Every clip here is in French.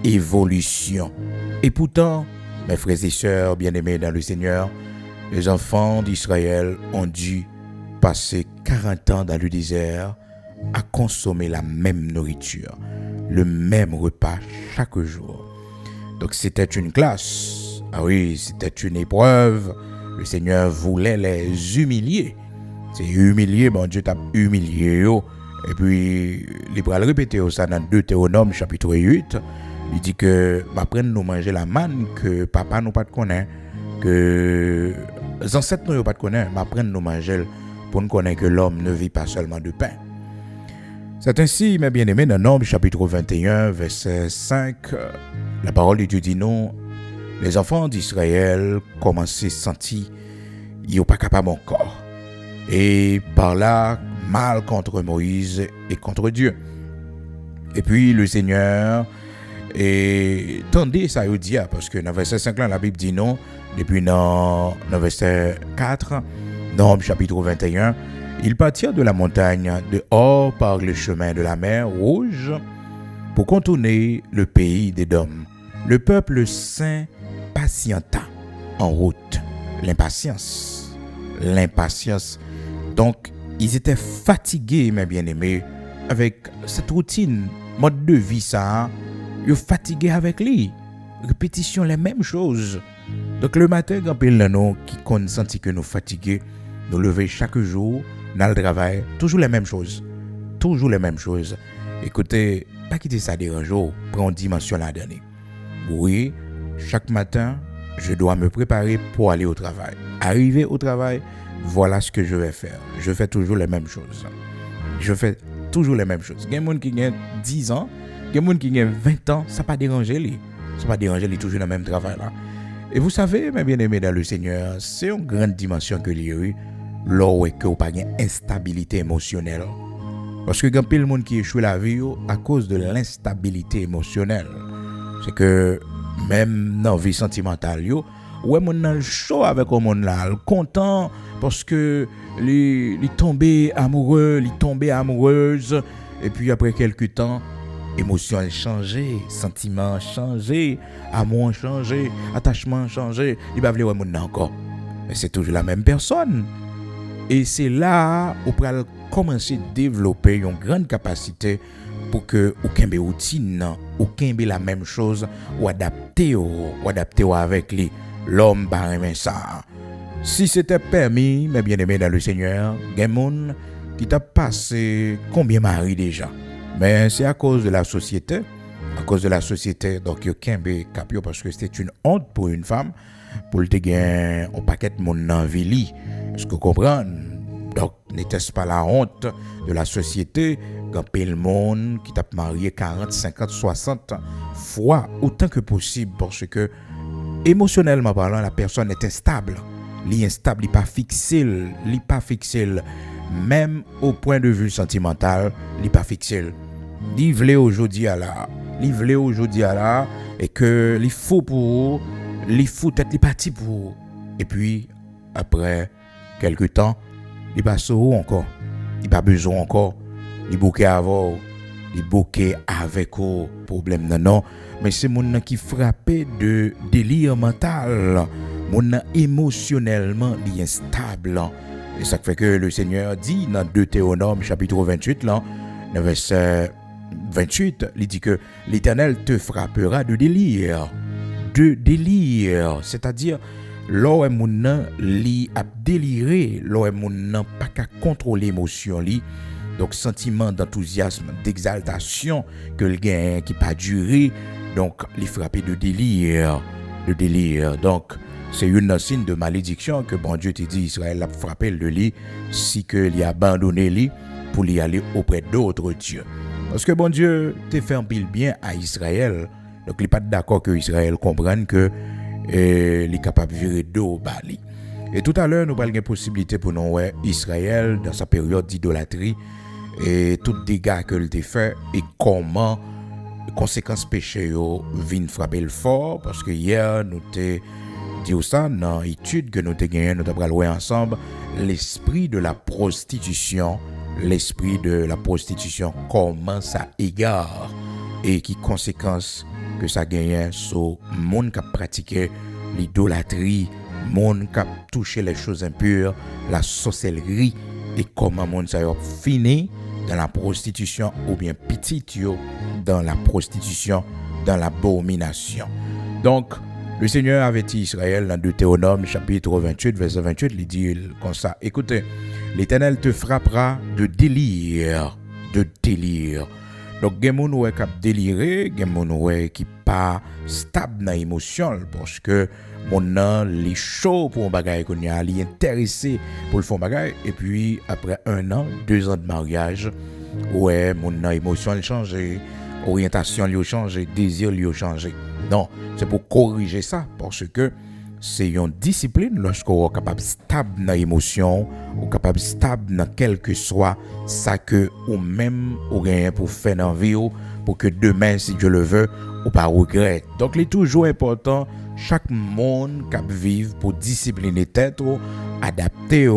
évolution. Et pourtant, mes frères et sœurs bien-aimés dans le Seigneur, les enfants d'Israël ont dû passer 40 ans dans le désert à consommer la même nourriture, le même repas chaque jour. Donc c'était une classe, ah oui, c'était une épreuve. Le Seigneur voulait les humilier. C'est humilier, bon Dieu t'a humilié. Et puis, il va le répéter ça dans Deutéronome chapitre 8. Il dit que m'apprendre nous manger la manne que papa nous pas de connaître, que les ancêtres nous pas de connaître, m'apprendre nous manger pour nous connaître que l'homme ne vit pas seulement de pain. C'est ainsi, mes bien-aimés, dans Nombre chapitre 21, verset 5, la parole de Dieu dit non, les enfants d'Israël commençaient à sentir qu'ils n'ont pas capable encore. Et par là, mal contre Moïse et contre Dieu. Et puis le Seigneur, et tendez ça au dia, parce que dans verset 5 là, la Bible dit non, depuis dans verset 4, dans chapitre 21, ils partirent de la montagne de Hor par le chemin de la mer Rouge pour contourner le pays d'Édom. Le peuple saint patienta en route. L'impatience. Donc, ils étaient fatigués, mes bien-aimés, avec cette routine, mode de vie, ça. Ils étaient fatigués avec lui. Répétition, les mêmes choses. Donc, le matin, quand nous qui consentit que nous fatigués, nous lever chaque jour, dans le travail, toujours les mêmes choses. Écoutez, pas quitter ça dérangeant, prends une dimension la dernière. Oui, chaque matin, je dois me préparer pour aller au travail. Arriver au travail, voilà ce que je vais faire. Je fais toujours les mêmes choses. Il y a des gens qui ont 10 ans, il y a des gens qui ont 20 ans, ça ne pas déranger les. Ça pas déranger les toujours dans le même travail là. Et vous savez, mes bien-aimés dans le Seigneur, c'est une grande dimension que l'il y a eu, là où il n'y a pas d'instabilité émotionnelle. Parce que il y a plein de monde qui échoue la vie à cause de l'instabilité émotionnelle. C'est que même dans la vie sentimentale, ouais, mon nan chaud avec un monde là, content parce que les tombé amoureux, les tombées amoureuses, et puis après quelques temps, émotion changé, sentiment changé, amour changé, attachement changé, il va vouloir mon nan encore. Mais c'est toujours la même personne. Et c'est là où on peut commencer à développer une grande capacité pour que aucun routine, aucun la même chose ou adapter avec lui. L'homme par ça. Si c'était permis, mes bien-aimés dans le Seigneur, il y a des gens qui t'a passé combien mari déjà. Mais c'est à cause de la société. Donc il y a capio parce que c'était une honte pour une femme pour le gagner un paquet de monde dans vie. Est-ce que vous comprenez? Donc n'était-ce pas la honte de la société quand le monde qui t'a marié 40, 50, 60 fois autant que possible parce que émotionnellement parlant, la personne est instable. Il est instable, il n'est pas fixé. Même au point de vue sentimental, il n'est pas fixé. Il veut aujourd'hui à là, et que il faut pour, il faut être parti pour. Et puis, après quelques temps, il passe où encore? Il pas besoin encore. Il bouquet avant, il bouquet avec au problème non. Mais c'est mon qui frappé de délire mental, mon émotionnellement instable. Et ça fait que le Seigneur dit dans Deutéronome chapitre 28 là, dans verset 28, il dit que l'Éternel te frappera de délire, c'est-à-dire là mon li a déliré, là mon pas qu'à contrôler l'émotion li. Donc sentiment d'enthousiasme, d'exaltation que le gain qui pas duré. Donc, il frappé de délire. Donc, c'est une signe de malédiction que bon Dieu te dit, Israël a frappé le lit, si que il a abandonné lui pour y aller auprès d'autres dieux. Parce que bon Dieu te fait un pile bien à Israël. Donc, il n'est pas d'accord que Israël comprenne que il est capable de virer d'eau bali. Et tout à l'heure, nous parlons de possibilité pour nous, Israël, dans sa période d'idolâtrie, et tout dégâts que il a fait, et comment conséquences péché viennent frapper le fort parce que hier nous t'ai dit ça dans l'étude que nous t'ai gagné, nous t'avons loué ensemble l'esprit de la prostitution comment ça égare et qui conséquences que ça gagne sur monde qui a pratiqué l'idolâtrie, monde qui a touché les choses impures, la sorcellerie et comment monde ça a fini dans la prostitution ou bien petit dans la prostitution, dans l'abomination. Donc, le Seigneur avertit Israël dans Deutéronome chapitre 28, verset 28, il dit comme ça, écoutez, l'Éternel te frappera de délire. Donc, il y a des gens qui ont déliré, il y a des gens qui ne sont pas stables dans l'émotion parce que mon nom est chaud pour un bagage qu'on a, il est intéressé pour le faire bagage et puis après 1 an, 2 ans de mariage, ouais, mon émotion a changé, orientation a changé, désir a changé. Non, c'est pour corriger ça parce que c'est une discipline lorsqu'on est capable de stable dans l'émotion, ou capable de stable dans quel que soit ça que ou même ou rien pour faire dans la vie pour que demain si Dieu le veut ou pas regret. Donc il est toujours important chaque monde qui vivre pour discipliner tête adapter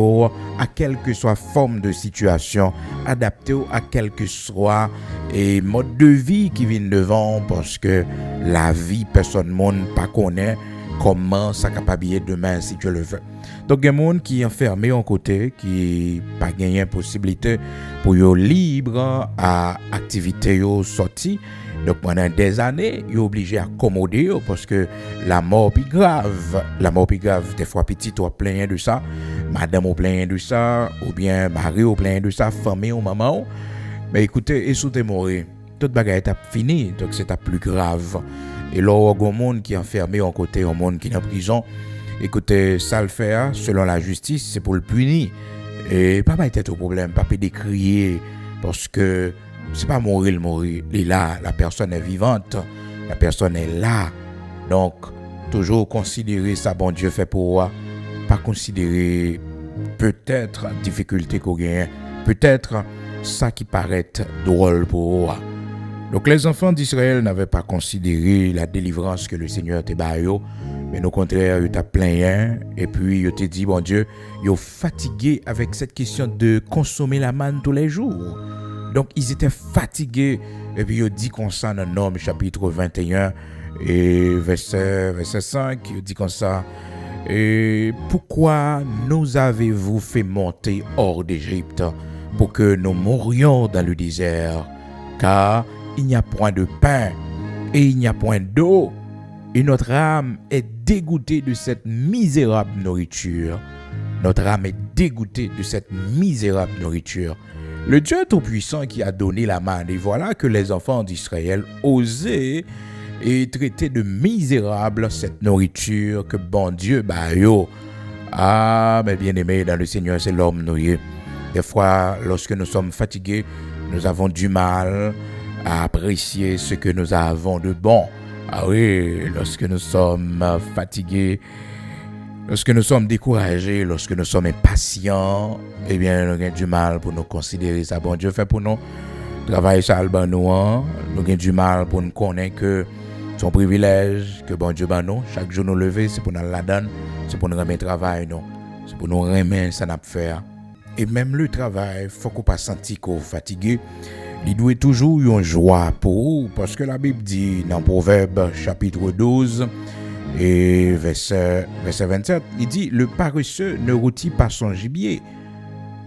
à quelle que soit forme de situation, adapter à quel que soit et mode de vie qui vient devant parce que la vie personne monde pas connaît comment ça capable demain si Dieu le veut. Donc il y a des gens qui enfermés en côté qui pas gagné possibilité pour yo libre à activité yo sorti. Donc pendant des années, ils sont obligés à accommoder parce que la mort plus grave, des fois petit ou plein de ça, madame ou plein de ça, ou bien mari ou plein de ça, famille ou maman. Mais écoutez, et sous t'es mort, toute bagaille est fini, donc c'est plus grave. Et là, il y a un monde qui est enfermé en côté, un monde qui est en prison. Écoutez, ça le fait, selon la justice, c'est pour le punir. Et pas être au problème, pas décrier, parce que c'est pas mourir. Il est là, la personne est vivante, la personne est là. Donc, toujours considérer ça, bon Dieu fait pour moi, pas considérer peut-être la difficulté qu'on gagne, peut-être ça qui paraît drôle pour moi. Donc, les enfants d'Israël n'avaient pas considéré la délivrance que le Seigneur t'a donné, mais au contraire, ils t'a plaint, et puis ils t'a dit, bon Dieu, ils sont fatigués avec cette question de consommer la manne tous les jours. Donc, ils étaient fatigués. Et puis, il dit comme ça dans Nom chapitre 21 et verset 5, il dit comme ça, et pourquoi nous avez-vous fait monter hors d'Égypte pour que nous mourions dans le désert? Car il n'y a point de pain et il n'y a point d'eau. Et notre âme est dégoûtée de cette misérable nourriture. Notre âme est dégoûtée de cette misérable nourriture. Le Dieu Tout-Puissant qui a donné la manne, et voilà que les enfants d'Israël osaient et traiter de misérable cette nourriture que bon Dieu yo. Ah, mais bien aimé dans le Seigneur, c'est l'homme noyé. Des fois, lorsque nous sommes fatigués, nous avons du mal à apprécier ce que nous avons de bon. Ah oui, lorsque nous sommes fatigués, lorsque nous sommes découragés, lorsque nous sommes impatients, eh bien, nous avons du mal pour nous considérer ça. Bon Dieu fait pour nous travailler ça, nous avons du mal pour nous connaître que son privilège, que bon Dieu nous, chaque jour nous lever, c'est pour nous la donner, c'est pour nous remettre travail, non, c'est pour nous remettre ça n'a pas faire. Et même le travail, il faut qu'on pas sentir qu'on est fatigué. Il doit toujours y avoir une joie pour vous, parce que la Bible dit dans Proverbe chapitre 12 et verset 27, il dit, le paresseux ne rôtit pas son gibier,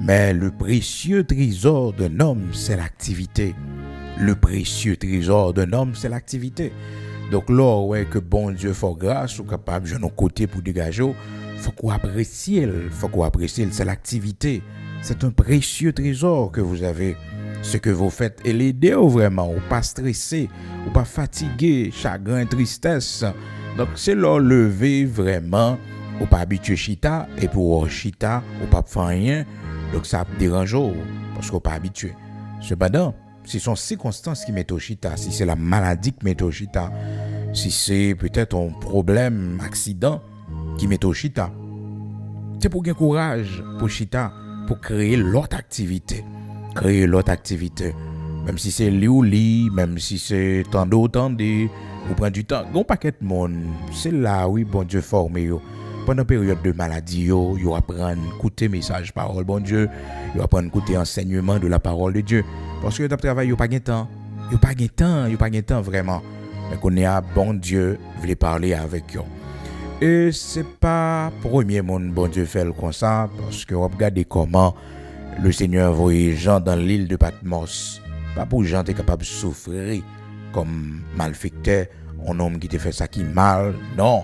mais le précieux trésor d'un homme, c'est l'activité. Le précieux trésor d'un homme, c'est l'activité. Donc là, ouais, que bon Dieu fait grâce, ou capable de nos côtés pour dégager, faut qu'on apprécie, c'est l'activité. C'est un précieux trésor que vous avez. Ce que vous faites et l'aider vraiment, ou pas stressé, ou pas fatigué, chagrin, tristesse. Donc c'est leur lever vraiment, ou pas habitué chita, et pour chita, ou pas faire rien. Donc ça dérange, parce qu'on pas habitué. Cependant, si ce sont circonstances qui mettent au chita, si c'est la maladie qui met au chita, si c'est peut-être un problème, accident qui met au chita, c'est pour gagner courage pour chita, pour créer l'autre activité. Même si c'est li, même si c'est tant d'autant ou prendre du temps. Gon paquet de monde, c'est là oui bon Dieu forme yo. Pendant période de maladie yo apprendre écouter message parole bon Dieu, yo apprendre écouter enseignement de la parole de Dieu parce que dans travail yo pas gain temps vraiment. mais qu'on a bon Dieu voulait parler avec eux. Et c'est pas premier monde bon Dieu fait comme ça, parce que regardez comment le Seigneur voyait Jean dans l'île de Patmos. Pas pour Jean était capable de souffrir comme malfecteur, un homme qui te fait ça qui mal. Non.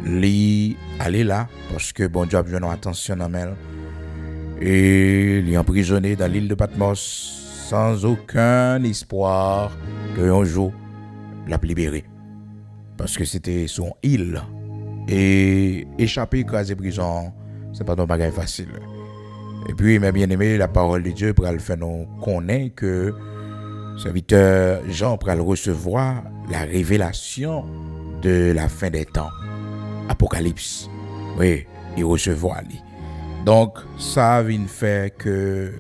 Lui, allez là, parce que bon Dieu a besoin d'attention dans elle. Et il est emprisonné dans l'île de Patmos sans aucun espoir qu'un jour l'a libéré. Parce que c'était son île. Et échapper, écraser prison, c'est pas un bagage facile. Et puis, mes bien-aimés, la parole de Dieu pour le faire nous connaître que le serviteur Jean pour le recevoir la révélation de la fin des temps. Apocalypse. Oui, il recevoir lui. Donc, ça vient faire que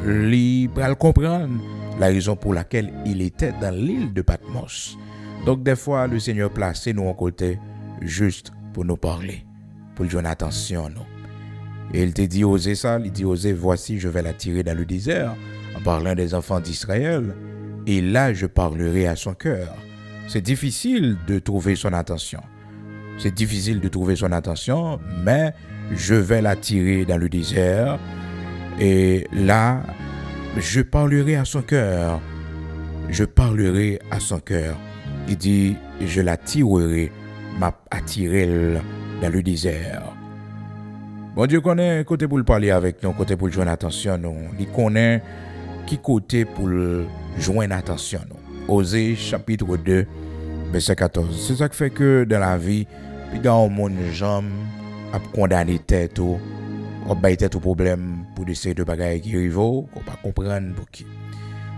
lui pour le comprendre la raison pour laquelle il était dans l'île de Patmos. Donc, des fois, le Seigneur place nous en côté juste pour nous parler, pour lui donner attention, nous. Et il te dit, osez ça, il dit, osez, voici, je vais l'attirer dans le désert, en parlant des enfants d'Israël, et là, je parlerai à son cœur. C'est difficile de trouver son attention. C'est difficile de trouver son attention, mais je vais l'attirer dans le désert, et là, je parlerai à son cœur. Je parlerai à son cœur. Il dit, je l'attirerai, m'attirer dans le désert. Bon Dieu connaît côté pour le parler avec nous, côté pour le joindre attention nous. Il connaît qui côté pour le joindre attention nous. Osée chapitre 2, verset 14. C'est ça qui fait que dans la vie, puis dans le monde, gens a condamné tête ou bailler tête au problème pour des séries de bagages qui arrivent, qu'on pas comprendre pour qui.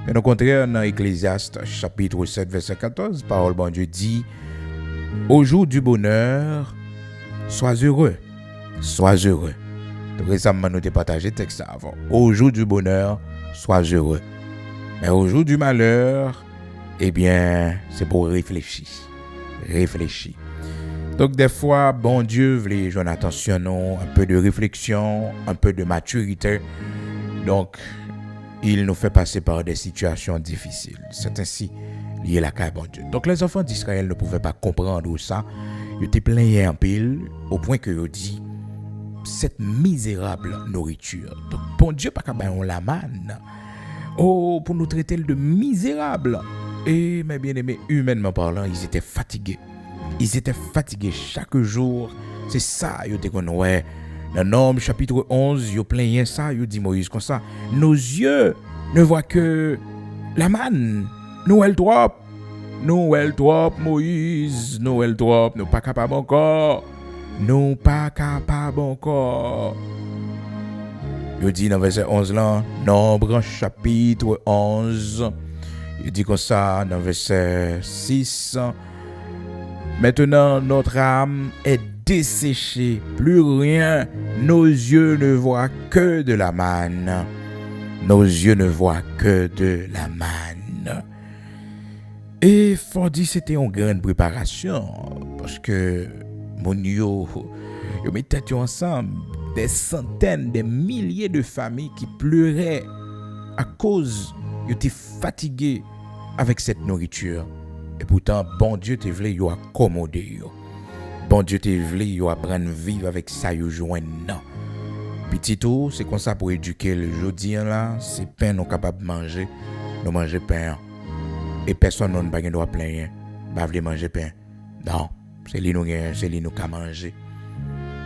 Mais au contraire, dans Ecclésiaste chapitre 7, verset 14, parole bon Dieu dit, au jour du bonheur, sois heureux. Sois heureux. Récemment, nous avons partagé le texte avant. Au jour du bonheur, sois heureux. Mais au jour du malheur, eh bien, c'est pour réfléchir. Réfléchir. Donc, des fois, bon Dieu veut jouer attention, un peu de réflexion, un peu de maturité. Donc, il nous fait passer par des situations difficiles. C'est ainsi lié la carrière bon Dieu. Donc, les enfants d'Israël ne pouvaient pas comprendre ça. Ils étaient pleins en pile, au point que ils dit cette misérable nourriture. Donc, bon Dieu, pas qu'à on la manne. Oh, pour nous traiter de misérable. Et, mes bien-aimés, humainement parlant, ils étaient fatigués. Ils étaient fatigués chaque jour. C'est ça, ils étaient comme, ouais. Dans Nombre chapitre 11, ils plaignent ça, ils dit Moïse comme ça. Nos yeux ne voient que la manne. Noël trop, Moïse, Noël trop, nous pas capables encore. Nous pas capables encore. Il dit dans verset 11 là, Nombre chapitre 11, il dit comme ça dans verset 6, maintenant notre âme est desséchée, plus rien, nos yeux ne voient que de la manne. Nos yeux ne voient que de la manne. Et faut dire c'était une grande préparation parce que mon yo mettaient ensemble des centaines, des milliers de familles qui pleuraient à cause ils étaient fatigués avec cette nourriture. Et pourtant bon Dieu te voulait yo accommoder yo. Bon Dieu te voulait yo apprendre vivre avec ça yo joindre non. Petit tout, c'est comme ça pour éduquer le jodi là, c'est pain nous capable manger, nous manger pain. Et personne n'a pas droit plein, pas veut manger pain. Non, c'est lui nous qu'à manger.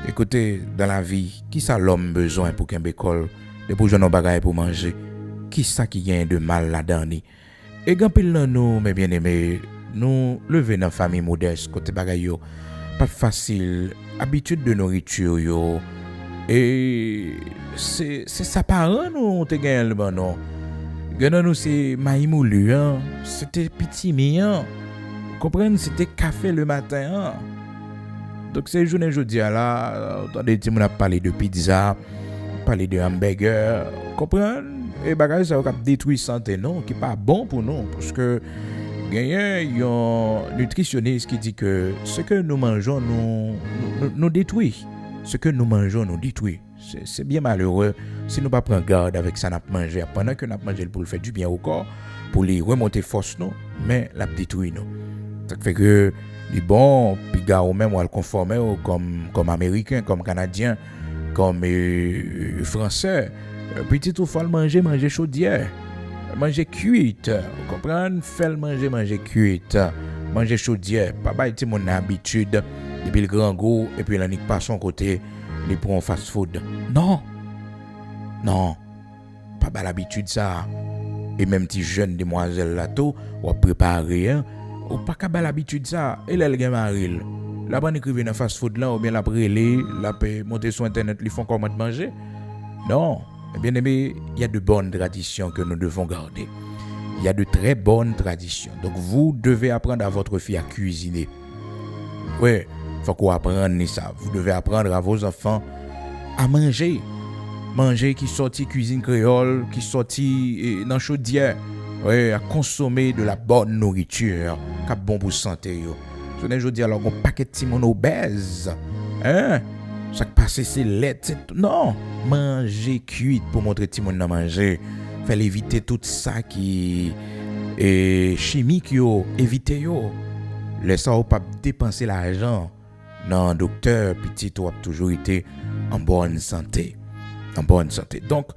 Écoutez, dans la vie, qui ça l'homme besoin pour qu'un bécole, de pour jouer bagaille pour manger? Qui ça qui gagne de mal là-dedans? Et quand nous, mes bien-aimés, nous lever dans famille modeste côté bagaille yo, pas facile, habitude de nourriture yo. Et c'est ça parent nous te gagne le non. Gagne nous c'est maïmoulu hein, c'était petit mien. Comprendre c'était café le matin hein. Donc ces journée jeudi là, attendez tu m'as parlé de pizza, parler de hamburger, comprendre et bagage ça va détruire santé non, qui pas bon pour nous parce que gagne un nutritionniste qui dit que ce que nous mangeons nous détruit. ce que nous mangeons nous détruit. C'est bien malheureux si nous ne prenons pas garde avec ça nous manger. Pendant que nous mangeons pour le faire du bien au corps, pour les remonter force nous, mais la détruit nous. Ça fait que les bons, puis gars ou même on va le conformer comme américain, comme canadien, comme français. Petit tout faut manger chaudière, manger cuite. Vous comprenez? Faire manger cuite, manger chaudière. Pas bah c'est mon habitude depuis le grand goût et puis là n'y pas son côté, les prend fast food. Non, pas bah l'habitude ça. Et même petit jeune demoiselle là tout, ou préparer hein. Ou pas qu'à l'habitude ça, et là, le gars maril. La bonne écrivain dans fast food là, ou bien la brûler, la paix, monter sur internet, ils font comment manger. Non, bien aimé, il y a de bonnes traditions que nous devons garder. Il y a de très bonnes traditions. Donc vous devez apprendre à votre fille à cuisiner. Oui, il faut qu'on apprenne ça. Vous devez apprendre à vos enfants à manger. Manger qui sortit cuisine créole, qui sortit dans chaudière. Oui, à consommer de la bonne nourriture, qui est bon pour la santé. Je dis alors, un paquet de timon obèse. Hein? Ça qui passe, c'est lait. Non, manger cuit pour montrer timon à manger. Faire éviter tout ça qui est chimique, éviter yo. Laissez pas dépenser l'argent. Non, docteur, petit, tu as toujours été en bonne santé. En bonne santé. Donc,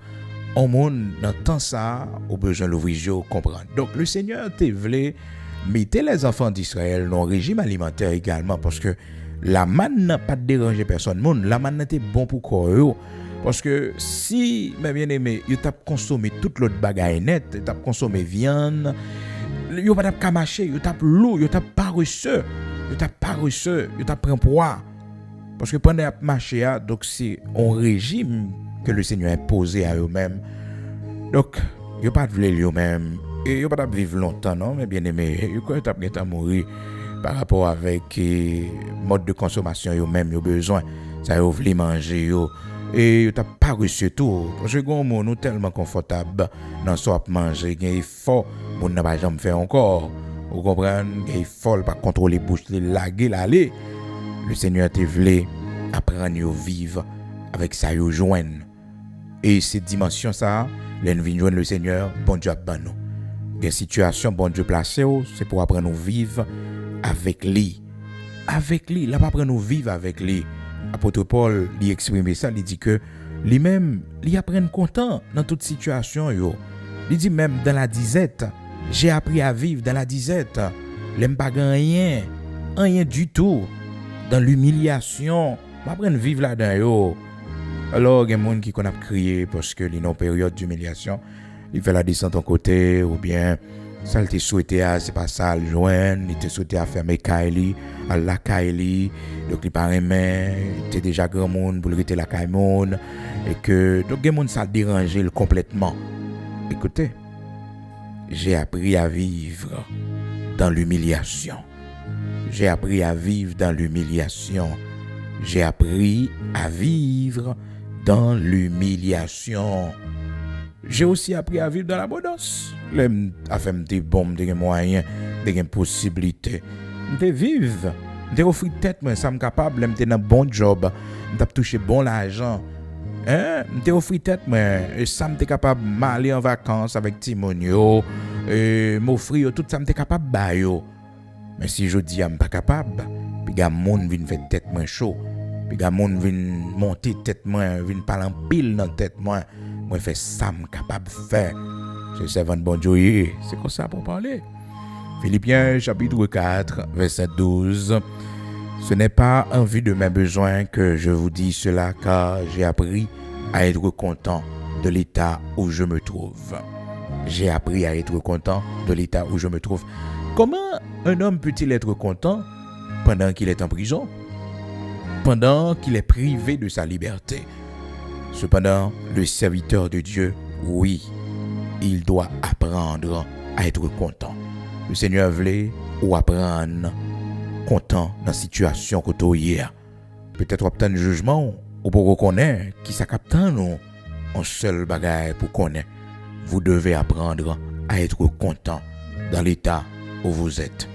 au monde, dans temps ça, au besoin l'ouvrir, comprendre. Donc, le Seigneur te voulait mettre les enfants d'Israël dans le régime alimentaire également, parce que la manne n'a pas dérangé personne. La manne était bon pour quoi. Parce que si, mes bien-aimés, vous avez consommé toute l'autre bagaille net, vous avez consommé viande, vous n'avez pas marché, vous avez l'eau, vous n'avez pas reçu, vous avez pris poids. Parce que pendant que vous marché, donc c'est un régime que le Seigneur a imposé à eux-mêmes. Donc, ils n'ont pas voulu eux-mêmes. Et ils n'ont pas vivre longtemps, non, mais bien aimé. Ils ont pas mourir par rapport avec le mode de consommation eux-mêmes, ils ont besoin. Ça, ils voulu manger. Et ils n'ont pas reçu tout. Parce que nous sommes tellement confortables dans ce qu'on manger. Il faut, nous n'avons pas jamais fait encore. Vous comprenez? Il faut pas contrôler la bouche, les laguer, l'aller. Le Seigneur te voulu apprendre à vivre avec ça, ils joignent. Et cette dimension, ça, l'envie joindre le Seigneur, bon Dieu a nous. Des situations, bon Dieu placé, c'est pour apprendre à vivre avec lui. Avec lui, là, pas apprendre à vivre avec lui. Apôtre Paul, il exprime ça, il dit que lui-même, il apprend content dans toute situation. Il dit même dans la disette, j'ai appris à vivre dans la disette. L'aime pas rien du tout. Dans l'humiliation, apprendre à vivre là-dedans. Alors, il y a des gens qui ont crié parce que dans une période d'humiliation, il fait la descente en côté, ou bien ça il te souhaité à, c'est pas ça, le joindre, il te souhaité à fermer Kaili, à la Kaili, donc il paraît mais il était déjà grand monde pour le rester la Kaimon, et que, donc il y a des gens ça dérangé complètement. Écoutez, j'ai appris à vivre dans l'humiliation. J'ai appris à vivre dans l'humiliation. J'ai appris à vivre dans l'humiliation. J'ai aussi appris à vivre dans l'abondance. J'ai fait des bombes, des moyens, des possibilités. J'ai vivre. J'ai offert tête, moi, ça me capable. J'ai un bon job. J'ai touché bon l'argent. J'ai offert tête, moi, ça me capable d'aller en vacances avec Timonio, m'offrir tout ça me capable de. Mais si je dis que je ne suis pas capable, puis il y a des gens qui viennent faire tête moins chaud, puis il y a des gens qui viennent monter tête moins, viennent parler en pile dans tête moins, moi fais ça je suis capable de faire. Je sais pas bon Dieu, c'est comme ça pour parler. Philippiens chapitre 4, verset 12. Ce n'est pas en vue de mes besoins que je vous dis cela, car j'ai appris à être content de l'état où je me trouve. J'ai appris à être content de l'état où je me trouve. Comment un homme peut-il être content pendant qu'il est en prison, pendant qu'il est privé de sa liberté? Cependant, le serviteur de Dieu, oui, il doit apprendre à être content. Le Seigneur voulait ou apprendre content dans la situation que tu as. Peut-être obtenir un jugement ou pour reconnaître qui s'accapte nous en seul bagage pour connaître. Vous devez apprendre à être content dans l'état où vous êtes.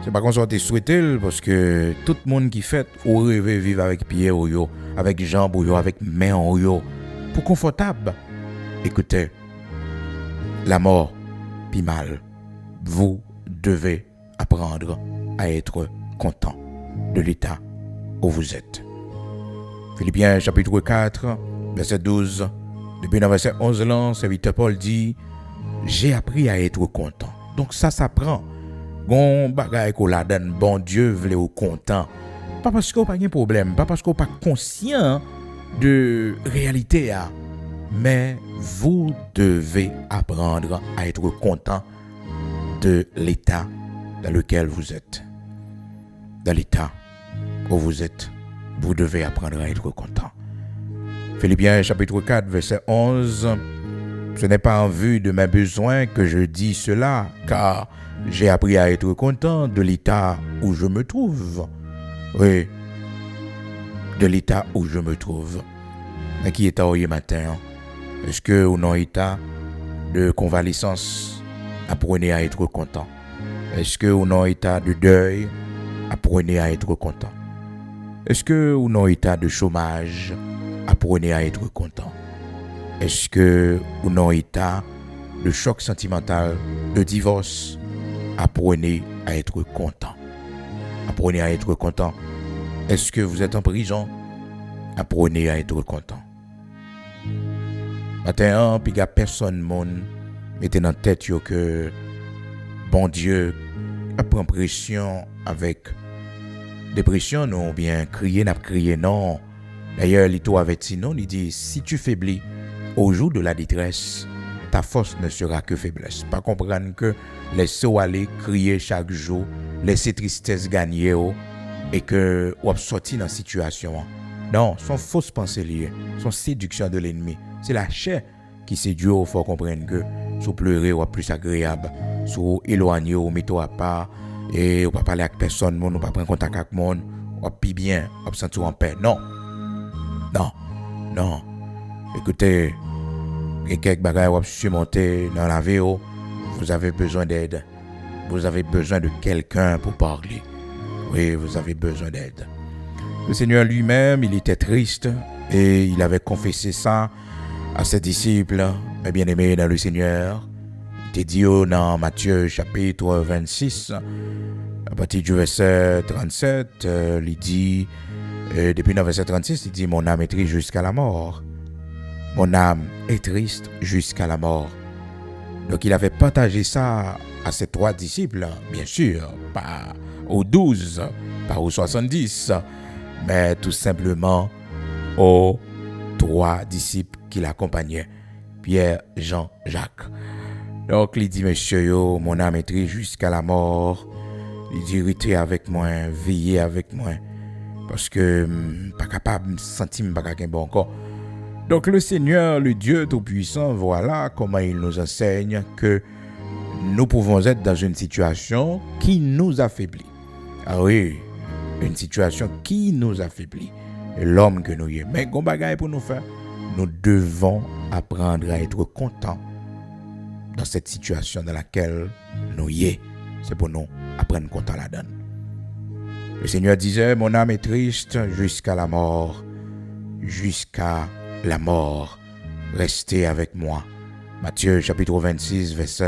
C'est pas qu'on soit souhaité parce que tout le monde qui fait ou rêve vivre avec pied ou yo, avec jambes ou yo, avec main ou yo, pour confortable. Écoutez, la mort, puis mal. Vous devez apprendre à être content de l'état où vous êtes. Philippiens chapitre 4, verset 12. Depuis le verset 11 là, serviteur Paul dit, j'ai appris à être content. Donc ça s'apprend. Bon bagay qu'on la donne, bon Dieu voulait au content. Pas parce qu'on pas de problème, pas parce qu'on pas conscient de réalité, mais vous devez apprendre à être content de l'état dans lequel vous êtes. Dans l'état où vous êtes, vous devez apprendre à être content. Philippiens chapitre 4, verset 11. Ce n'est pas en vue de mes besoins que je dis cela, car j'ai appris à être content de l'état où je me trouve. Oui, de l'état où je me trouve. Mais qui est au matin? Est-ce que ou non état de convalescence, apprenez à être content? Est-ce que ou non état de deuil, apprenez à être content? Est-ce que ou non état de chômage, apprenez à être content? Est-ce que ou non état de choc sentimental, de divorce, apprenez à être content? Apprenez à être content. Est-ce que vous êtes en prison? Apprenez à être content. Maintenant, puis il n'y a personne monde mettez dans la tête que bon Dieu a pris pression avec dépression, non, ou bien crier, n'a crié, non. D'ailleurs, l'ito avait dit non, il dit, si tu faiblis au jour de la détresse, ta force ne sera que faiblesse. Pas comprendre que laisser aller crier chaque jour, laisser tristesse gagner et que ou sorti dans la situation. Non, son fausse pensée liée, son séduction de l'ennemi. C'est la chair qui séduit, il faut comprendre que sous pleurer ou plus agréable, sous éloigner ou mettre à part et ou pas parler avec personne, ou pas prendre contact avec monde, ou puis bien, ou sentir en paix. Non. Non. Non. Écoutez, il y a quelques bagages à surmonter dans la vie, vous avez besoin d'aide. Vous avez besoin de quelqu'un pour parler. Oui, vous avez besoin d'aide. Le Seigneur lui-même, il était triste et il avait confessé ça à ses disciples, mes bien-aimés dans le Seigneur. Il était dit dans Matthieu chapitre 26, à partir du verset 37, il dit, depuis le verset 36, il dit, mon âme est triste jusqu'à la mort. Mon âme est triste jusqu'à la mort. Donc il avait partagé ça à ses 3 disciples, bien sûr, pas aux 12, pas aux 70, mais tout simplement aux 3 disciples qui l'accompagnaient, Pierre, Jean, Jacques. Donc il dit, monsieur, mon âme est triste jusqu'à la mort. Il dit, restez avec moi, veillez avec moi, parce que pas capable de sentir pas bon encore. Donc le Seigneur, le Dieu Tout-Puissant, voilà comment il nous enseigne que nous pouvons être dans une situation qui nous affaiblit. Ah oui, une situation qui nous affaiblit. Et l'homme que nous y est. Mais qu'on bagaille pour nous faire, nous devons apprendre à être contents dans cette situation dans laquelle nous y est. C'est pour nous apprendre content la donne. Le Seigneur disait, mon âme est triste jusqu'à la mort. Jusqu'à la mort. Restez avec moi. Matthieu chapitre 26, verset